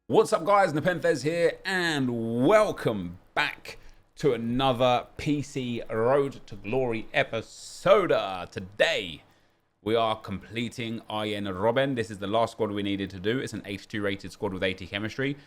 What's up, guys? NepentheZ here, and welcome back to another PC Road to Glory episode. Today, we are completing Arjen Robben. This is the last squad we needed to do. It's an 82 rated squad with 80 chemistry.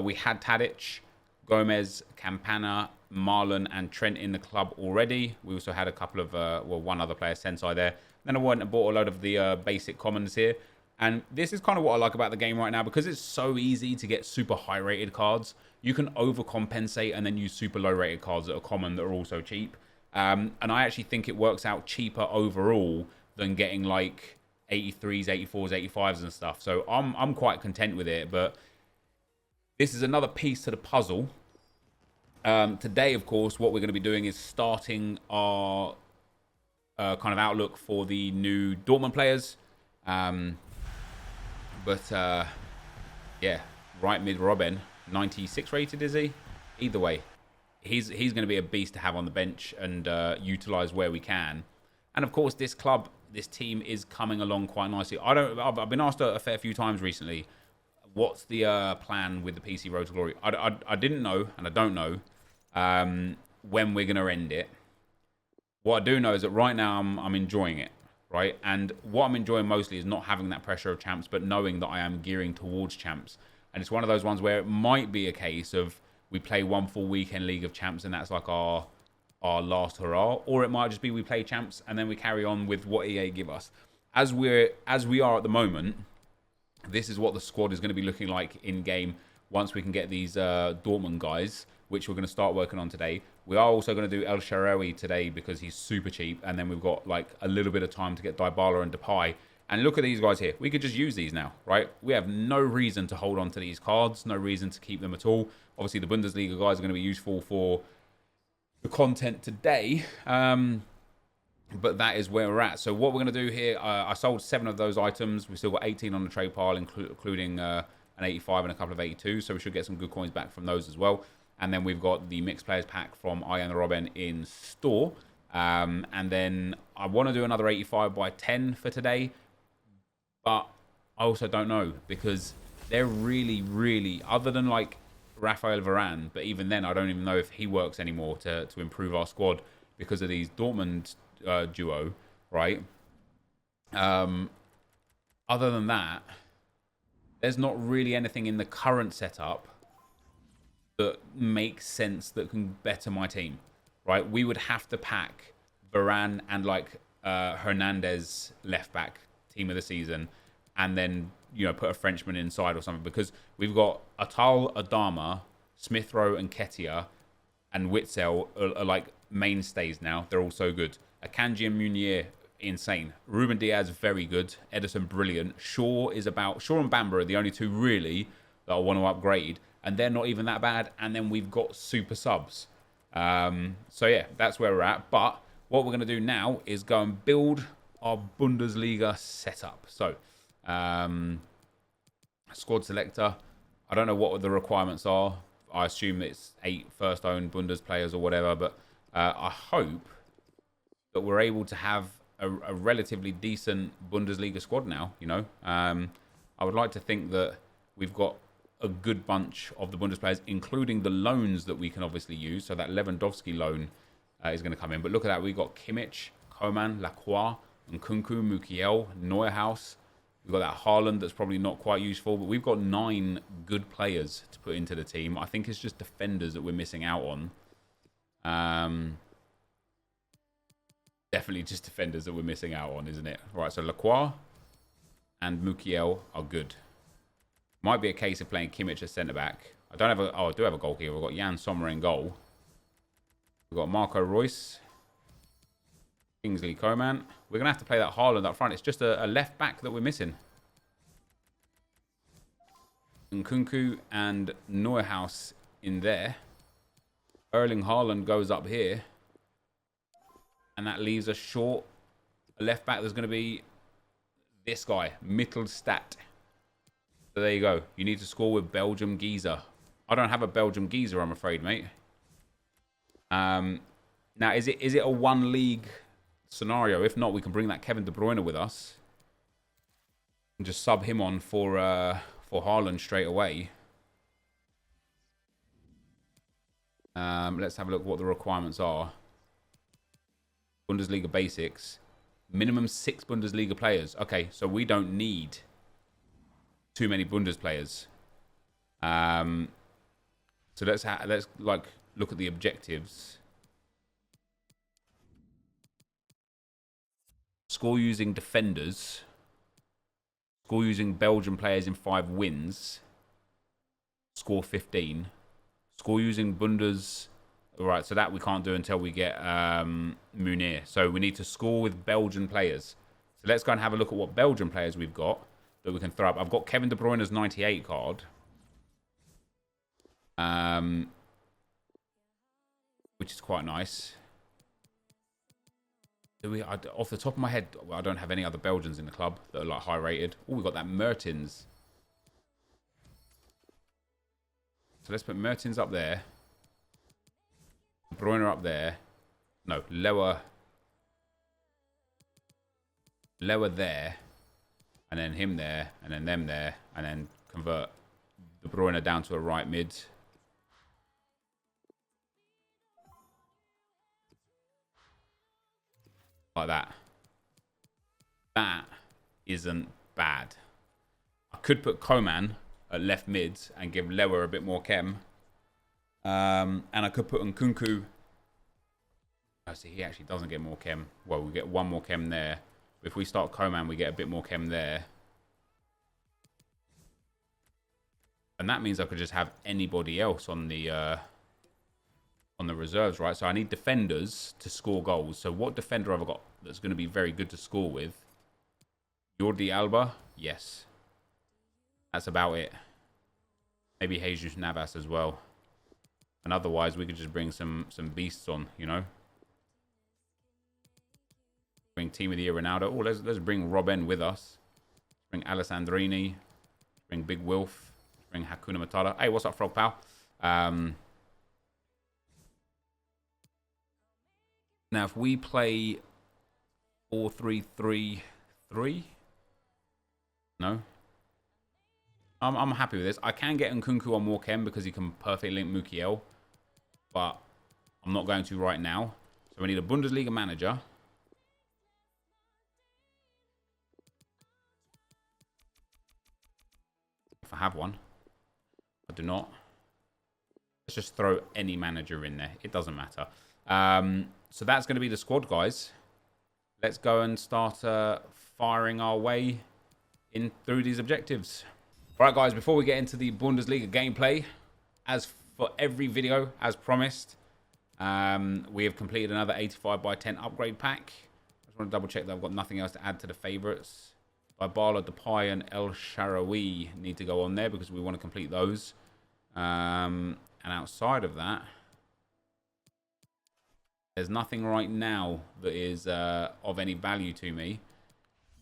We had Tadic, Gomez, Campana, Marlon, and Trent in the club already. We also had a couple of, one other player, Sensei, there. Then I went and bought a load of the basic commons here. And this is kind of what I like about the game right now, because it's so easy to get super high rated cards. You can overcompensate and then use super low rated cards that are common that are also cheap. And I actually think it works out cheaper overall than getting like 83s, 84s, 85s and stuff. So I'm quite content with it. But this is another piece to the puzzle. Today, of course, what we're going to be doing is starting our kind of outlook for the new Dortmund players. Yeah, right mid Robben, 96 rated, is he? Either way, he's going to be a beast to have on the bench and utilize where we can. And of course, this club, this team is coming along quite nicely. I've been asked a fair few times recently, what's the plan with the PC Road to Glory? I didn't know, and I don't know when we're going to end it. What I do know is that right now I'm enjoying it. Right, and what I'm enjoying mostly is not having that pressure of champs, but knowing that I am gearing towards champs. And it's one of those ones where it might be a case of we play one full weekend League of Champs and that's like our last hurrah, or it might just be we play champs and then we carry on with what EA give us. As we are at the moment, this is what the squad is going to be looking like in game once we can get these Dortmund guys, which we're going to start working on today. We are also going to do El Shaarawy today because he's super cheap. And then we've got like a little bit of time to get Dybala and Depay. And look at these guys here. We could just use these now, right? We have no reason to hold on to these cards. No reason to keep them at all. Obviously, the Bundesliga guys are going to be useful for the content today. But that is where we're at. So what we're going to do here, I sold 7 of those items. We've still got 18 on the trade pile, including an 85 and a couple of 82. So we should get some good coins back from those as well. And then we've got the mixed players pack from Arjen Robben in store. And then I want to do another 85 by 10 for today. But I also don't know, because they're really, really, other than like Raphael Varane, but even then I don't even know if he works anymore to improve our squad because of these Dortmund duo, right? Other than that, there's not really anything in the current setup that makes sense that can better my team, right? We would have to pack Varane and like Hernandez left back team of the season, and then put a Frenchman inside or something, because we've got Atal, Adama, Smith Rowe, and Ketia, and Witzel are like mainstays now. They're all so good. Akanji and Munier, insane. Ruben Diaz, very good. Edison, brilliant. Shaw and Bamba are the only two really that I want to upgrade, and they're not even that bad. And then we've got super subs. So yeah, that's where we're at. But what we're going to do now is go and build our Bundesliga setup. So squad selector. I don't know what the requirements are. I assume it's 8 first owned Bundes players or whatever. But I hope that we're able to have a relatively decent Bundesliga squad now. I would like to think that we've got a good bunch of the Bundes players, including the loans that we can obviously use. So that Lewandowski loan is going to come in. But look at that. We've got Kimmich, Coman, Lacroix, Nkunku, Mukiel, Neuhaus. We've got that Haaland that's probably not quite useful. But we've got 9 good players to put into the team. I think it's just defenders that we're missing out on. Definitely just defenders that we're missing out on, isn't it? Right, so Lacroix and Mukiel are good. Might be a case of playing Kimmich as centre-back. I do have a goalkeeper. We've got Jan Sommer in goal. We've got Marco Reus. Kingsley Coman. We're going to have to play that Haaland up front. It's just a left-back that we're missing. Nkunku and Neuhaus in there. Erling Haaland goes up here. And that leaves us short a left-back that's going to be this guy, Mittelstadt. So there you go. You need to score with Belgium Geezer. I don't have a Belgium Geezer, I'm afraid, mate. Now, is it a one league scenario? If not, we can bring that Kevin De Bruyne with us and just sub him on for Haaland straight away. Let's have a look what the requirements are. Bundesliga basics. Minimum 6 Bundesliga players. Okay, so we don't need too many Bundes players. So let's like look at the objectives. Score using defenders. Score using Belgian players in 5 wins. Score 15. Score using Bundes. Right, so that we can't do until we get Munir. So we need to score with Belgian players. So let's go and have a look at what Belgian players we've got that we can throw up. I've got Kevin De Bruyne's 98 card. Which is quite nice. Off the top of my head, I don't have any other Belgians in the club that are like high rated. Oh, we got that Mertens. So let's put Mertens up there. Bruyne up there. No, lower there. And then him there. And then them there. And then convert De Bruyne down to a right mid. Like that. That isn't bad. I could put Coman at left mid and give Lewa a bit more chem. And I could put Nkunku. Oh, see, he actually doesn't get more chem. Well, we get 1 more chem there. But if we start Coman, we get a bit more chem there. And that means I could just have anybody else on the reserves, right? So I need defenders to score goals. So what defender have I got that's going to be very good to score with? Jordi Alba? Yes. That's about it. Maybe Jesus Navas as well. And otherwise, we could just bring some beasts on, you know? Bring Team of the Year Ronaldo. Oh, let's bring Robben with us. Bring Alessandrini. Bring Big Wilf. Bring Hakuna Matata. Hey, what's up, Frog Pal? Now, if we play 4-3-3-3, no, I'm happy with this. I can get Nkunku on more chem because he can perfectly link Mukiel, but I'm not going to right now. So we need a Bundesliga manager. If I have one, I do not. Let's just throw any manager in there. It doesn't matter. So that's going to be the squad, guys. Let's go and start firing our way in through these objectives. All right, guys, before we get into the Bundesliga gameplay, as for every video, as promised, we have completed another 85x10 upgrade pack. I just want to double check that I've got nothing else to add to the favorites. Dybala, Depay, and El Shaarawy need to go on there because we want to complete those. And outside of that, there's nothing right now that is of any value to me.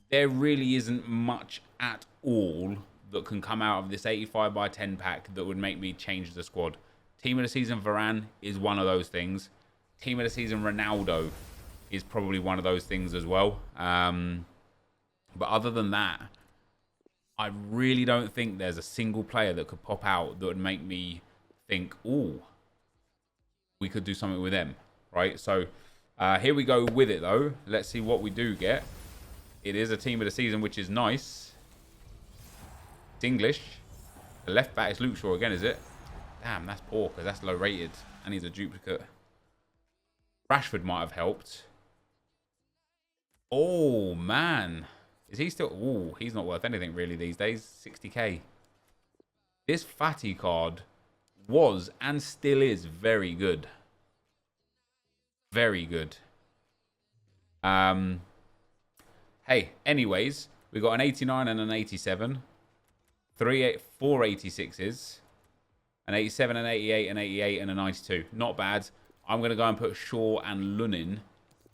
There really isn't much at all that can come out of this 85x10 pack that would make me change the squad. Team of the season Varane is one of those things. Team of the season Ronaldo is probably one of those things as well. But other than that, I really don't think there's a single player that could pop out that would make me think, ooh, we could do something with them, right? So here we go with it, though. Let's see what we do get. It is a team of the season, which is nice. It's English. The left back is Luke Shaw again, is it? Damn, that's poor because that's low rated and he's a duplicate. Rashford might have helped. Oh, man. Is he still... Oh, he's not worth anything really these days. 60k. This Fatty card was and still is very good. Very good. Hey, anyways, we got an 89 and an 87. 4 86s. An 87, an 88, an 88, and a 92. Not bad. I'm going to go and put Shaw and Lunin.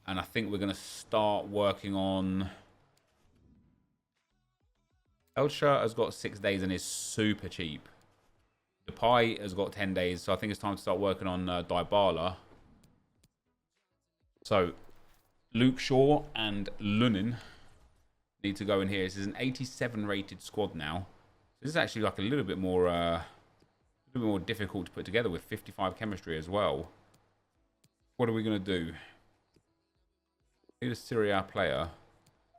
And I think we're going to start working on... Elsha has got 6 days and is super cheap. Depay has got 10 days, so I think it's time to start working on Dybala. So, Luke Shaw and Lunin need to go in here. This is an 87 rated squad now. This is actually like a little bit more A bit more difficult to put together with 55 chemistry as well. What are we going to do? Need a Serie A player.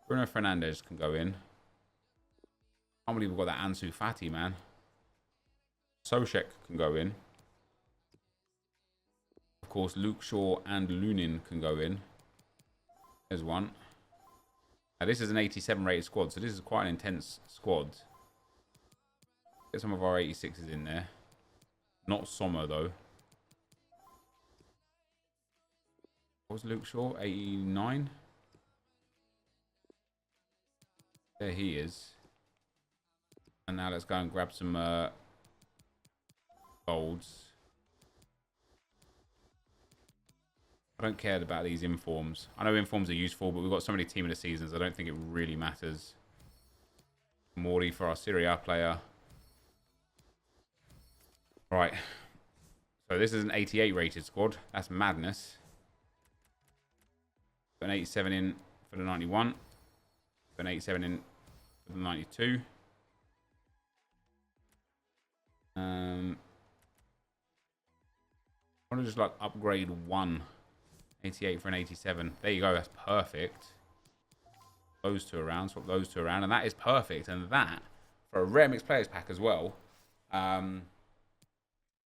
Bruno Fernandes can go in. I can't believe we've got that Ansu Fati, man. Soucek can go in. Of course, Luke Shaw and Lunin can go in. There's one. Now, this is an 87 rated squad, so this is quite an intense squad. Get some of our 86s in there. Not Sommer, though. What was Luke Shaw? 89? There he is. And now let's go and grab some golds. I don't care about these informs. I know informs are useful, but we've got so many team of the seasons, I don't think it really matters. Morty for our Serie A player. Right. So this is an 88 rated squad. That's madness. Put an 87 in for the 91. Put an 87 in for the 92. I want to just like upgrade one 88 for an 87. There you go. That's perfect. Those two around. Swap those two around. And that is perfect. And that, for a rare mixed players pack as well,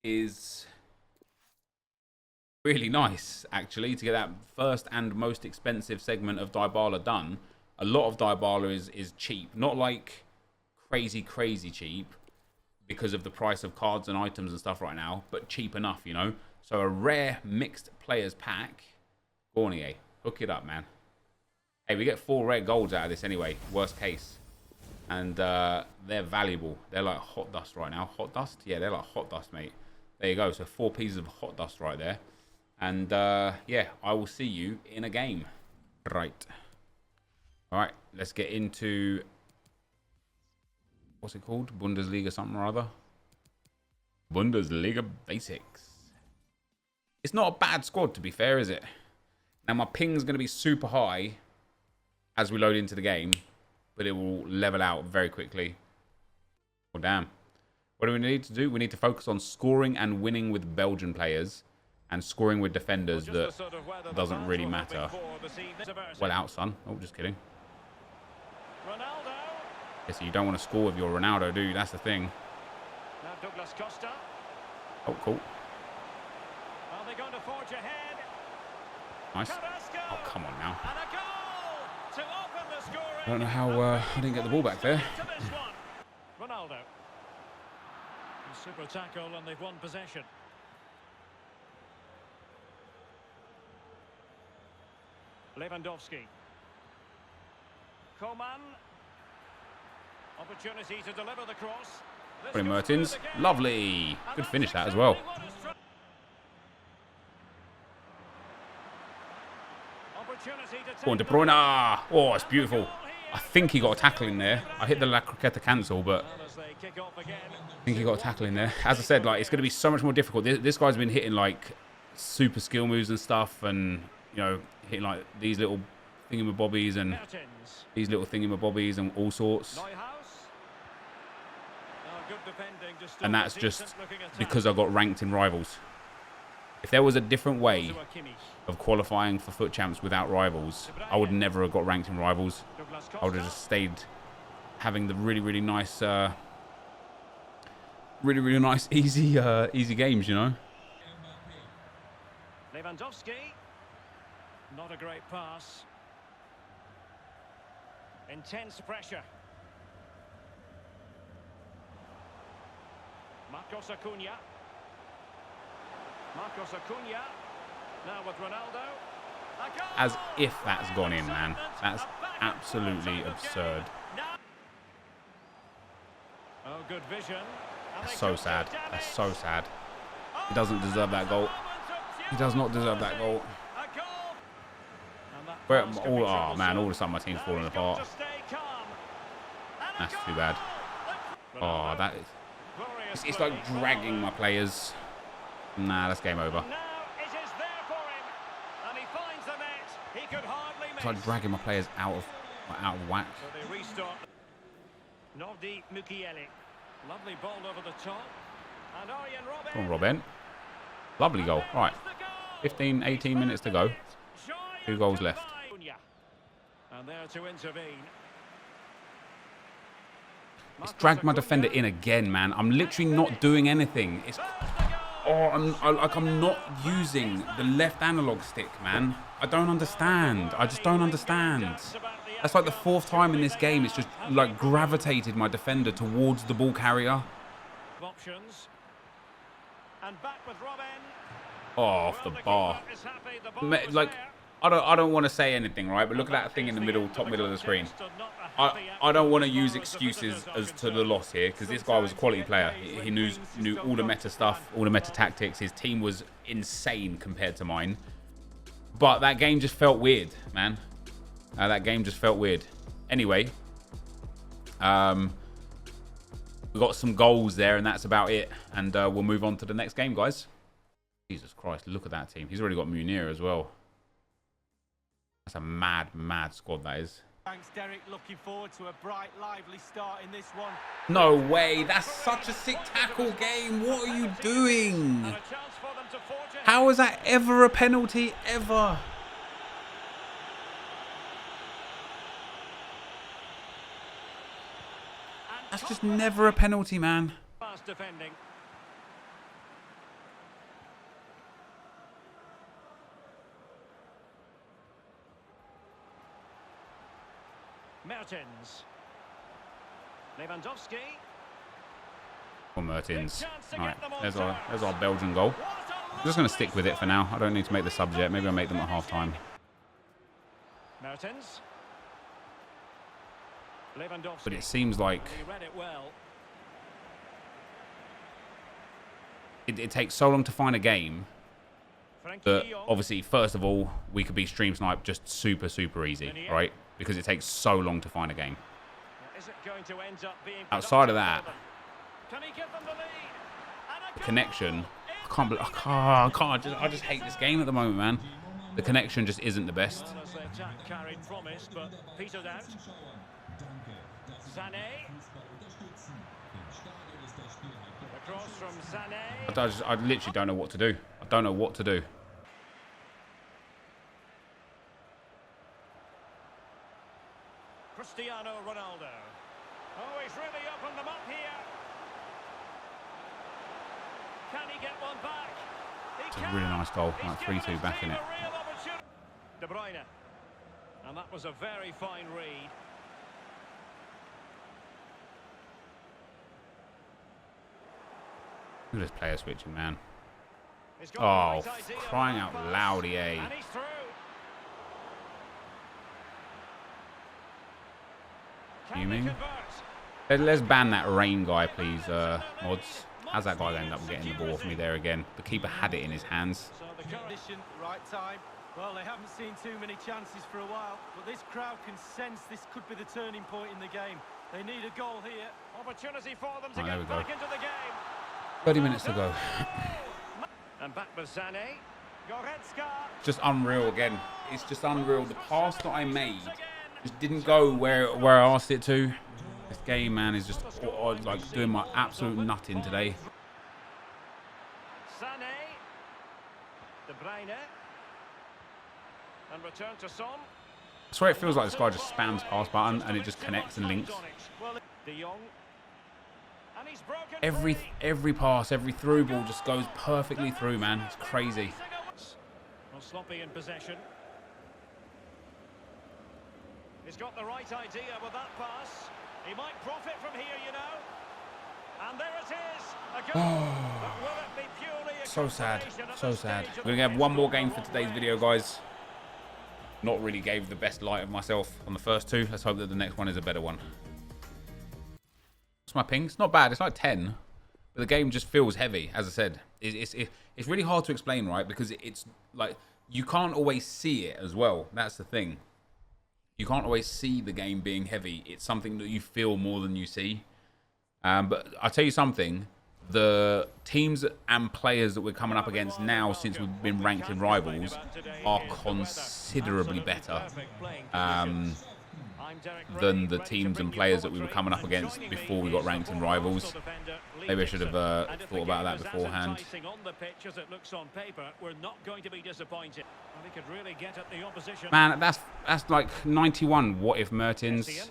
is really nice, actually, to get that first and most expensive segment of Dybala done. A lot of Dybala is cheap. Not like crazy cheap because of the price of cards and items and stuff right now, but cheap enough, you know? So a rare mixed players pack. Gornier, hook it up, man. Hey, we get 4 rare golds out of this anyway, worst case. And they're valuable. They're like hot dust right now. Hot dust? Yeah, they're like hot dust, mate. There you go. So 4 pieces of hot dust right there. And yeah, I will see you in a game. Right. All right, let's get into... What's it called? Bundesliga something or other? Bundesliga Basics. It's not a bad squad, to be fair, is it? Now, my ping's going to be super high as we load into the game, but it will level out very quickly. Oh, damn. What do we need to do? We need to focus on scoring and winning with Belgian players and scoring with defenders that doesn't really matter. Well out, son. Oh, just kidding. Yeah, so you don't want to score with your Ronaldo, do you? That's the thing. Oh, cool. Nice. Oh, come on now. I don't know how I didn't get the ball back there. Ronaldo. Super tackle and they've won possession. Lewandowski. Coman. Opportunity to deliver the cross. Brilliant, Mertens. Lovely. Good finish that as well. Go on, De Bruyne. Oh, it's beautiful. I think he got a tackle in there. I hit the La Croqueta cancel, but I think he got a tackle in there. As I said, like, it's going to be so much more difficult. This guy's been hitting like super skill moves and stuff, and you know, hitting like these little thingamabobbies and these little thingamabobbies and all sorts. And that's just because I got ranked in Rivals. If there was a different way of qualifying for Foot Champs without Rivals, I would never have got ranked in Rivals. I would have just stayed having the really nice, really nice, easy games, you know. Lewandowski, not a great pass. Intense pressure. Marcos Acuna. Now with Ronaldo. As if that's gone in, man. That's absolutely absurd. Oh, good vision. That's so sad. That's so sad. He doesn't deserve that goal. He does not deserve that goal. Oh man, all of a sudden my team's falling apart. That's too bad. Oh, that is... It's like dragging my players. Nah, that's game over. It's like dragging my players out of whack. Nordi Mukiele. Lovely ball over the top. And Arjen Come on, Robin. Lovely goal. Right. 15, 18 minutes to go. 2 goals left. And there to intervene. It's dragged my defender in again, man. I'm literally not doing anything. It's... Oh, I'm not using the left analog stick, man. I don't understand. I just don't understand. That's like the 4th time in this game. It's just like gravitated my defender towards the ball carrier. Options. And back with Robin. Oh, off the bar. Like, I don't want to say anything, right? But look at that thing in the middle, top middle of the screen. I don't want to use excuses as to the loss here, because this guy was a quality player. He knew all the meta stuff, all the meta tactics. His team was insane compared to mine. But that game just felt weird, man. That game just felt weird. Anyway, we got some goals there, and that's about it. And we'll move on to the next game, guys. Jesus Christ, look at that team. He's already got Munir as well. That's a mad, mad squad, that is. Thanks, Derek. Looking forward to a bright, lively start in this one. No way. That's such a sick tackle game. What are you doing? How is that ever a penalty? Ever? That's just never a penalty, man. Fast defending. Mertens. Lewandowski. Or Mertens. Alright, there's our Belgian goal. I'm just going to stick with it for now. I don't need to make the subs yet. Maybe I'll make them at half-time. Mertens. Lewandowski. But it seems like He read it well. it takes so long to find a game that obviously, first of all, we could be stream snipe just super, super easy, right? Because it takes so long to find a game. Is it going to end up being Outside of that, can he give them the lead? the connection, I just hate this game at the moment, man. The connection just isn't the best. Well, as the attack carried promise, but petered out. Sané. Across from Sané. I literally don't know what to do. I don't know what to do. Cristiano Ronaldo. Oh, he's really opened them up here. Can he get one back? It's a really nice goal. Like 3-2 back in it. De Bruyne. And that was a very fine read. Look at this player switching, man. He's got Oh, the right idea crying on out that pass. loud, EA. And he's through. Can You they mean? convert? Let's ban that rain guy, please, mods. How's that guy end up getting the ball off me there again? The keeper had it in his hands. So the current Condition, right time. Well, they haven't seen too many chances for a while, but this crowd can sense this could be the turning point in the game. They need a goal here. opportunity for them to Oh, there we get go. back into the game. 30 minutes to go. And back with Sané. Goretzka. Just unreal again. It's just unreal. The pass that I made just didn't go where I asked it to. This game, man, is just like doing my absolute nutting today. Sané. De Bruyne. And return to Son. I swear it feels like this guy just spams pass button and it just connects and links. De Jong. And he's broken Every pass, every through ball just goes perfectly through, man. It's crazy. Well, sloppy in possession. He's got the right idea with that pass. He might profit from here, you know. And there it is. A goal. But will it be purely a So sad. consolation at So this sad. stage of We're the going to have one more game? game for today's video, guys. Not really gave the best light of myself on the first two. Let's hope that the next one is a better one. What's my ping? It's not bad. It's like 10. But the game just feels heavy, as I said. It's really hard to explain, right? Because it's like, you can't always see it as well. That's the thing. You can't always see the game being heavy. It's something that you feel more than you see. But I'll tell you something. The teams and players that we're coming up against now, since we've been ranked in Rivals, are considerably better. than the teams and players that we were coming up against before we got ranked in Rivals. Maybe I should have thought about that beforehand. Man, that's like 91. What if Mertens?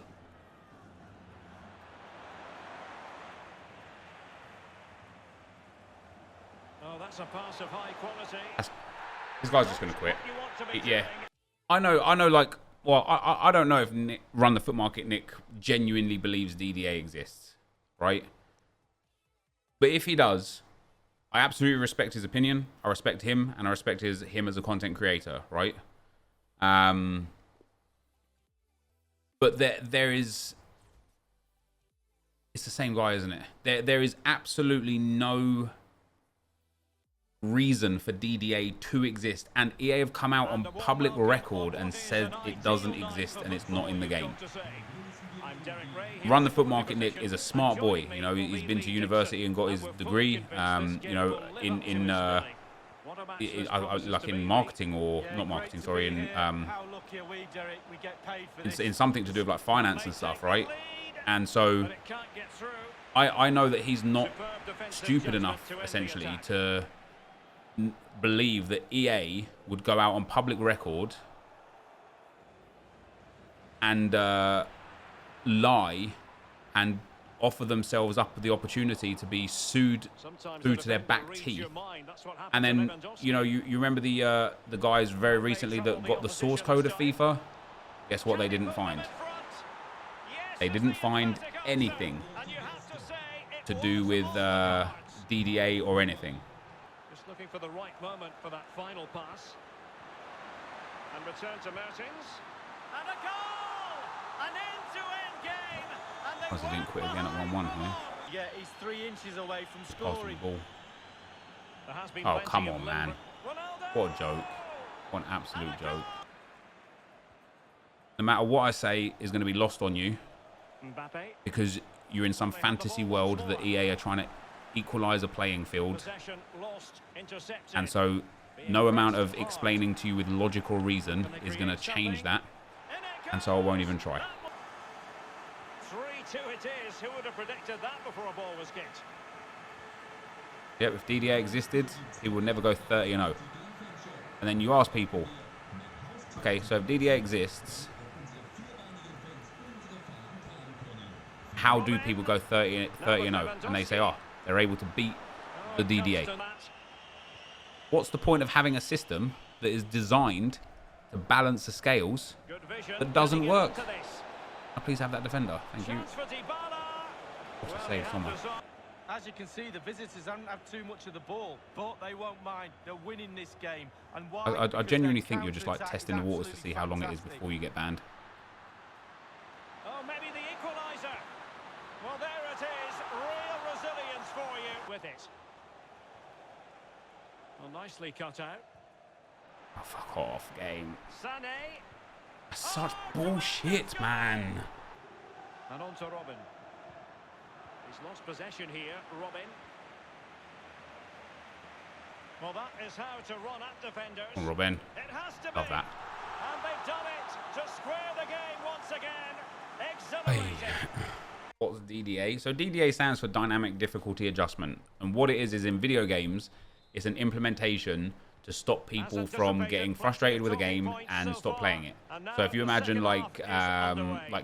That's a pass of high quality. This guy's just going to quit. Yeah. I know, like, well, I don't know if Nick, Run the Foot Market Nick genuinely believes DDA exists, right? But if he does, I absolutely respect his opinion. I respect him, and I respect him as a content creator, right? But there is... It's the same guy, isn't it? There is absolutely no reason for DDA to exist, and EA have come out on public record and said it doesn't exist and it's not in the game. Run the Foot Market Nick is a smart boy. You know, he's been to university and got his degree. You know, like in marketing, or not marketing, sorry, in something to do with like finance and stuff, right? And so I know that he's not stupid enough, essentially, to believe that EA would go out on public record and lie and offer themselves up the opportunity to be sued through to their back teeth. And then, you know, you remember the guys very recently that got the source code of FIFA? Guess what they didn't find? They didn't find anything to do with DDA or anything. Just looking for the right moment for that final pass. And return to Mertens. And a goal! An end-to-end game. And They didn't quit again at 1-1 here. Yeah, he's 3 inches away from scoring. Ball. Oh, come on, man. What a joke. What an absolute joke. No matter what I say is going to be lost on you, because you're in some fantasy world that EA are trying to equalize a playing field. And so no amount of explaining to you with logical reason is going to change that. And so I won't even try. 3-2 it is. Who would have predicted that before a ball was kicked? Yep, if DDA existed, he would never go 30-0. And then you ask people, okay, so if DDA exists, how do people go 30-0? And they say, oh, they're able to beat the DDA. What's the point of having a system that is designed to balance the scales that doesn't work? Oh, please have that defender. Thank you. What's I saved somewhere? As you can see, the visitors don't have too much of the ball, but they won't mind. They're winning this game. And why? I genuinely think you're just like testing the waters to see how long it is before you get banned. Oh, maybe the equaliser. Well, there it is. Real resilience for you with it. Well, nicely cut out. Oh, fuck off, game. Sané. Such bullshit, man. And on to Robin. He's lost possession here, Robin. Well, that is how to run at defenders. Oh, Robin. It has to Love be. that. And they've done it to square the game once again. Exhilarating. What's DDA? So DDA stands for Dynamic Difficulty Adjustment. And what it is in video games, it's an implementation to stop people from getting frustrated with a game and stop playing it. So if you imagine like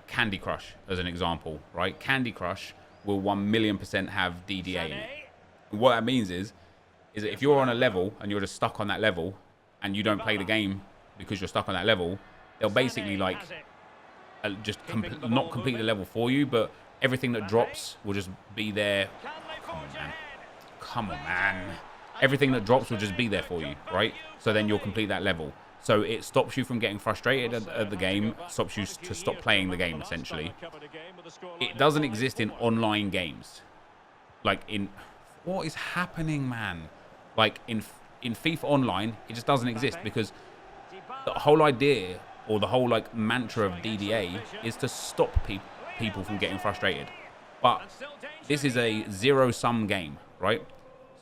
Candy Crush as an example, right? Candy Crush will 1,000,000% have DDA in it. And what that means is that if you're on a level and you're just stuck on that level and you don't play the game because you're stuck on that level, they'll basically like just not complete the level for you, but everything that drops will just be there. Come on, man. Come on, man. Everything that drops will just be there for you, right? So then you'll complete that level. So it stops you from getting frustrated at the game, stops you to stop playing the game, essentially. It doesn't exist in online games. Like in... What is happening, man? Like in FIFA Online, it just doesn't exist because the whole idea or the whole like mantra of DDA is to stop people from getting frustrated. But this is a zero-sum game, right?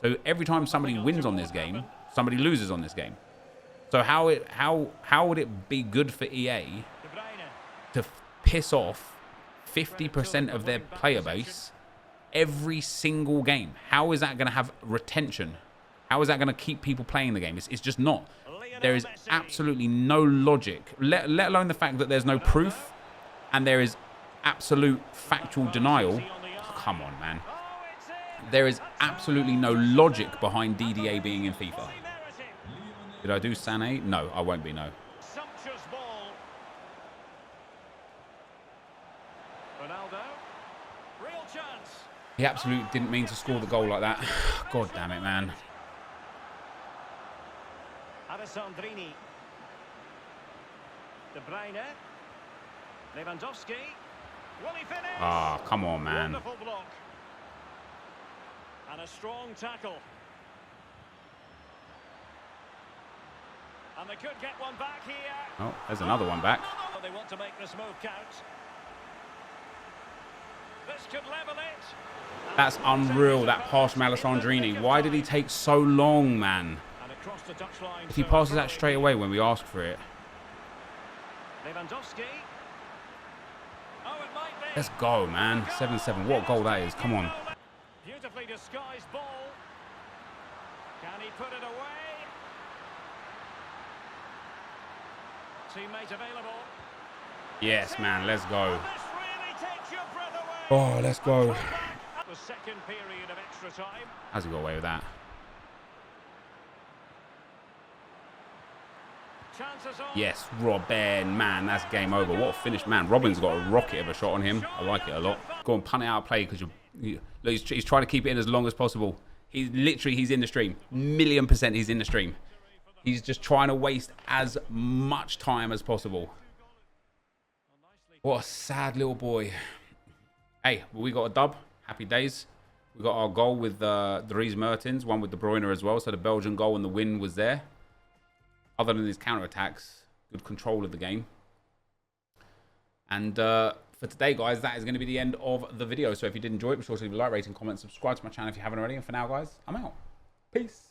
So every time somebody wins on this game, somebody loses on this game. So how would it be good for EA to piss off 50% of their player base every single game. How is that going to have retention? How is that going to keep people playing the game? It's just not. There is absolutely no logic, let alone the fact that there's no proof and there is absolute factual denial. Come on, man. There is absolutely no logic behind DDA being in FIFA. Did I do Sané? No, I won't be, no. Sumptuous ball. Ronaldo. Real chance. He absolutely didn't mean to score the goal like that. God damn it, man. Alessandrini. De Bruyne. Lewandowski. Will he finish? Ah, come on, man. Wonderful block. And a strong tackle. And they could get one back here. Oh, there's another one back. They want to make this move count. This could level it. That's unreal, that pass from Alessandrini. Why did he take so long, man? And across the touchline. If he passes that straight away when we ask for it. Lewandowski. Oh, it might be. Let's go, man. 7-7. What a goal that is. Come on. Beautifully disguised ball. Can he put it away? Teammate available. Yes, man. Let's go. This really takes your breath away. Oh, let's go. The second period of extra time. How's he got away with that? Chances on. Yes, Robin. Man, that's game over. What a finish, man. Robin's got a rocket of a shot on him. I like it a lot. Go and punt it out of play because he's trying to keep it in as long as possible. He's in the stream. 1,000,000% he's in the stream. He's just trying to waste as much time as possible. What a sad little boy. Hey, we got a dub. Happy days. We got our goal with Dries Mertens, one with De Bruyne as well. So the Belgian goal and the win was there. Other than his counter-attacks, good control of the game. And for today, guys, that is going to be the end of the video. So if you did enjoy it, be sure to leave a like, rating, comment, subscribe to my channel if you haven't already. And for now, guys, I'm out. Peace.